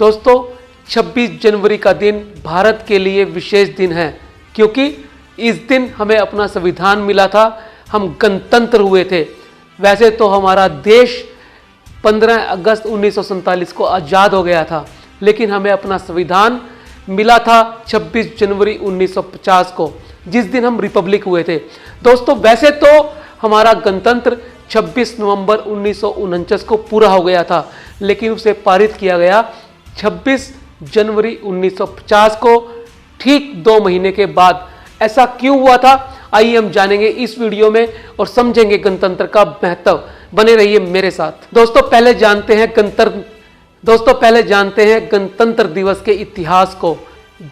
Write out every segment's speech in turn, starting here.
दोस्तों 26 जनवरी का दिन भारत के लिए विशेष दिन है, क्योंकि इस दिन हमें अपना संविधान मिला था, हम गणतंत्र हुए थे। वैसे तो हमारा देश 15 अगस्त 1947 को आज़ाद हो गया था, लेकिन हमें अपना संविधान मिला था 26 जनवरी 1950 को, जिस दिन हम रिपब्लिक हुए थे। दोस्तों वैसे तो हमारा गणतंत्र 26 नवंबर 1949 को पूरा हो गया था, लेकिन उसे पारित किया गया 26 जनवरी 1950 को, ठीक 2 महीने के बाद। ऐसा क्यों हुआ था, आइए हम जानेंगे इस वीडियो में और समझेंगे गणतंत्र का महत्व। बने रहिए मेरे साथ। दोस्तों पहले जानते हैं गणतंत्र दिवस के इतिहास को।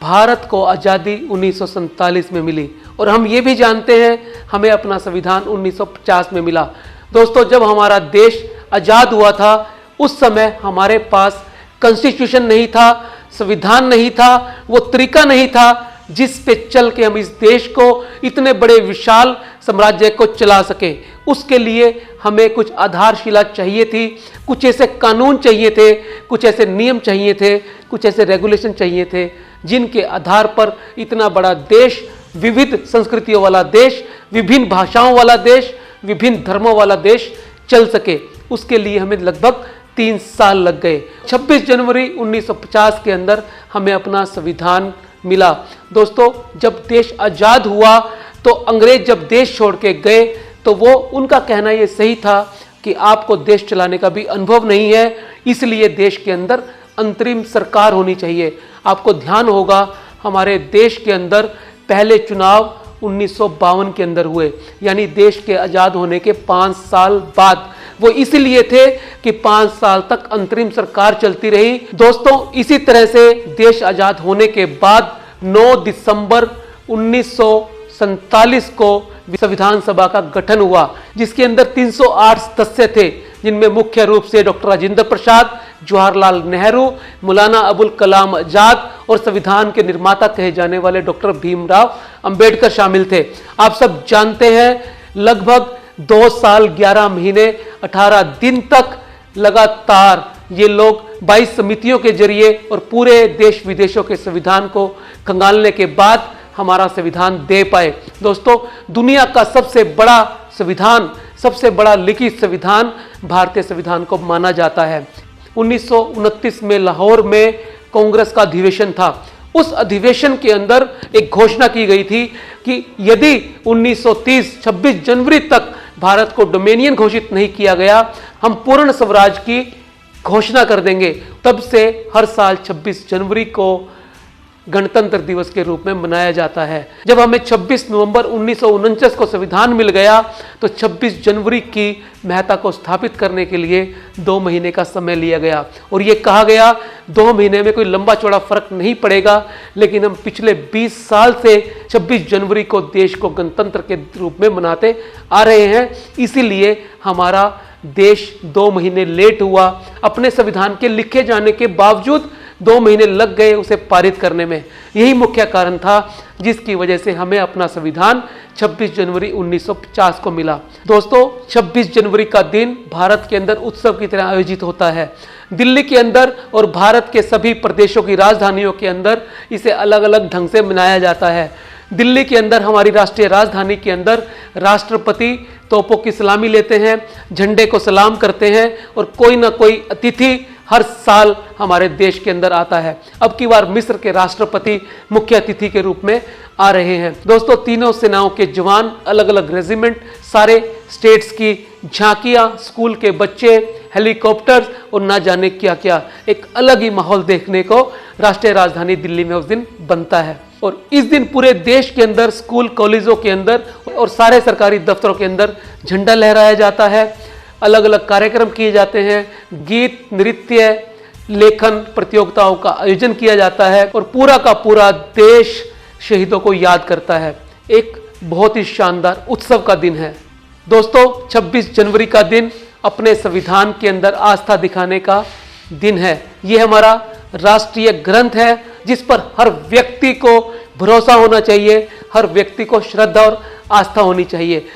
भारत को आज़ादी 1947 में मिली और हम ये भी जानते हैं हमें अपना संविधान 1950 में मिला। दोस्तों जब हमारा देश आज़ाद हुआ था उस समय हमारे पास कॉन्स्टिट्यूशन नहीं था, संविधान नहीं था, वो तरीका नहीं था जिस पे चल के हम इस देश को, इतने बड़े विशाल साम्राज्य को चला सके। उसके लिए हमें कुछ आधारशिला चाहिए थी, कुछ ऐसे कानून चाहिए थे, कुछ ऐसे नियम चाहिए थे, कुछ ऐसे रेगुलेशन चाहिए थे जिनके आधार पर इतना बड़ा देश, विविध संस्कृतियों वाला देश, विभिन्न भाषाओं वाला देश, विभिन्न धर्मों वाला देश चल सके। उसके लिए हमें लगभग 3 साल लग गए। 26 जनवरी 1950 के अंदर हमें अपना संविधान मिला। दोस्तों जब देश आज़ाद हुआ तो अंग्रेज जब देश छोड़ के गए तो वो उनका कहना ये सही था कि आपको देश चलाने का भी अनुभव नहीं है, इसलिए देश के अंदर अंतरिम सरकार होनी चाहिए। आपको ध्यान होगा हमारे देश के अंदर पहले चुनाव 1952 के अंदर हुए, यानी देश के आज़ाद होने के 5 साल बाद। वो इसलिए थे कि 5 साल तक अंतरिम सरकार चलती रही। दोस्तों इसी तरह से देश आज़ाद होने के बाद 9 दिसंबर 1947 को संविधान सभा का गठन हुआ, जिसके अंदर 308 सदस्य थे, जिनमें मुख्य रूप से डॉक्टर राजेंद्र प्रसाद, जवाहरलाल नेहरू, मौलाना अबुल कलाम आजाद और संविधान के निर्माता कहे जाने वाले डॉक्टर भीमराव अंबेडकर शामिल थे। आप सब जानते हैं लगभग 2 साल 11 महीने 18 दिन तक लगातार ये लोग 22 समितियों के जरिए और पूरे देश विदेशों के संविधान को खंगालने के बाद हमारा संविधान दे पाए। दोस्तों दुनिया का सबसे बड़ा संविधान, सबसे बड़ा लिखित संविधान भारतीय संविधान को माना जाता है। 1929 में लाहौर में कांग्रेस का अधिवेशन था। उस अधिवेशन के अंदर एक घोषणा की गई थी कि यदि 1930 26 जनवरी तक भारत को डोमेनियन घोषित नहीं किया गया, हम पूर्ण स्वराज की घोषणा कर देंगे। तब से हर साल 26 जनवरी को गणतंत्र दिवस के रूप में मनाया जाता है। जब हमें 26 नवंबर 1949 को संविधान मिल गया तो 26 जनवरी की महत्ता को स्थापित करने के लिए 2 महीने का समय लिया गया और ये कहा गया 2 महीने में कोई लंबा चौड़ा फर्क नहीं पड़ेगा, लेकिन हम पिछले 20 साल से 26 जनवरी को देश को गणतंत्र के रूप में मनाते आ रहे हैं, इसीलिए हमारा देश 2 महीने लेट हुआ। अपने संविधान के लिखे जाने के बावजूद 2 महीने लग गए उसे पारित करने में। यही मुख्य कारण था जिसकी वजह से हमें अपना संविधान 26 जनवरी 1950 को मिला। दोस्तों 26 जनवरी का दिन भारत के अंदर उत्सव की तरह आयोजित होता है। दिल्ली के अंदर और भारत के सभी प्रदेशों की राजधानियों के अंदर इसे अलग अलग ढंग से मनाया जाता है। दिल्ली के अंदर हमारी राष्ट्रीय राजधानी के अंदर राष्ट्रपति तोपों की सलामी लेते हैं, झंडे को सलाम करते हैं और कोई ना कोई अतिथि हर साल हमारे देश के अंदर आता है। अब की बार मिस्र के राष्ट्रपति मुख्य अतिथि के रूप में आ रहे हैं। दोस्तों तीनों सेनाओं के जवान, अलग अलग रेजिमेंट, सारे स्टेट्स की झांकियां, स्कूल के बच्चे, हेलीकॉप्टर्स और ना जाने क्या क्या, एक अलग ही माहौल देखने को राष्ट्रीय राजधानी दिल्ली में उस दिन बनता है। और इस दिन पूरे देश के अंदर स्कूल कॉलेजों के अंदर और सारे सरकारी दफ्तरों के अंदर झंडा लहराया जाता है। अलग अलग कार्यक्रम किए जाते हैं, गीत, नृत्य, लेखन प्रतियोगिताओं का आयोजन किया जाता है और पूरा का पूरा देश शहीदों को याद करता है। एक बहुत ही शानदार उत्सव का दिन है। दोस्तों 26 जनवरी का दिन अपने संविधान के अंदर आस्था दिखाने का दिन है। ये हमारा राष्ट्रीय ग्रंथ है जिस पर हर व्यक्ति को भरोसा होना चाहिए, हर व्यक्ति को श्रद्धा और आस्था होनी चाहिए।